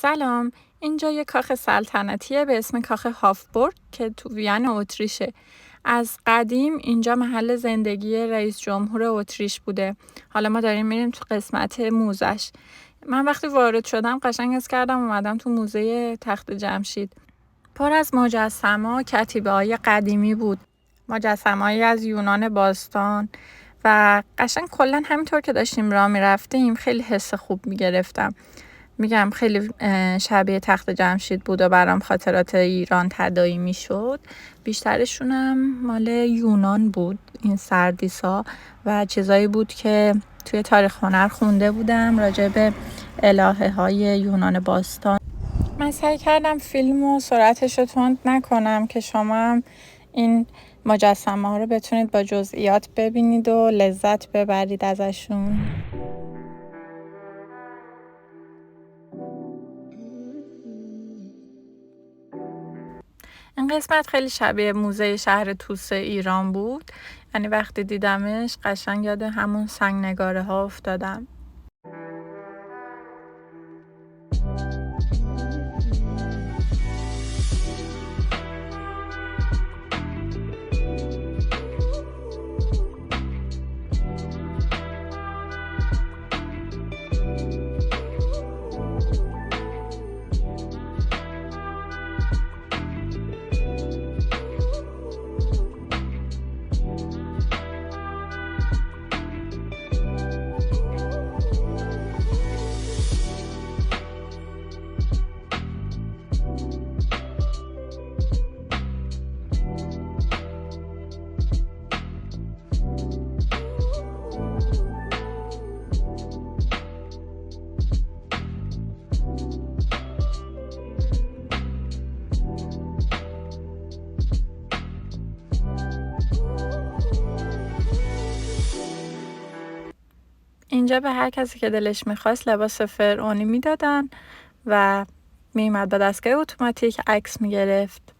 سلام، اینجا یه کاخ سلطنتیه به اسم کاخ هافبورگ که تو وین اتریشه. از قدیم اینجا محل زندگی رئیس جمهور اتریش بوده. حالا ما داریم میریم تو قسمت موزش. من وقتی وارد شدم قشنگ حس کردم اومدم تو موزه تخت جمشید. پر از مجسمه و کتیبه‌های قدیمی بود. مجسمه‌ای از یونان باستان و قشنگ کلا همینطور که داشتیم راه میرفتیم خیلی حس خوب میگرفتم. میگم خیلی شبیه تخت جمشید بود و برام خاطرات ایران تداعی میشد. بیشترشونم مال یونان بود، این سردیسا و چیزایی بود که توی تاریخ هنر خونده بودم راجع به الهه های یونان باستان. من سعی کردم فیلم و سرعتش رو تند نکنم که شما هم این مجسمه ها رو بتونید با جزئیات ببینید و لذت ببرید ازشون. این قسمت خیلی شبیه موزه شهر توسه ایران بود. یعنی وقتی دیدمش قشنگ یاد همون سنگ نگاره ها افتادم. اینجا به هر کسی که دلش میخواست لباس فرعونی میدادن و میومد با دستگاه اتوماتیک عکس میگرفت.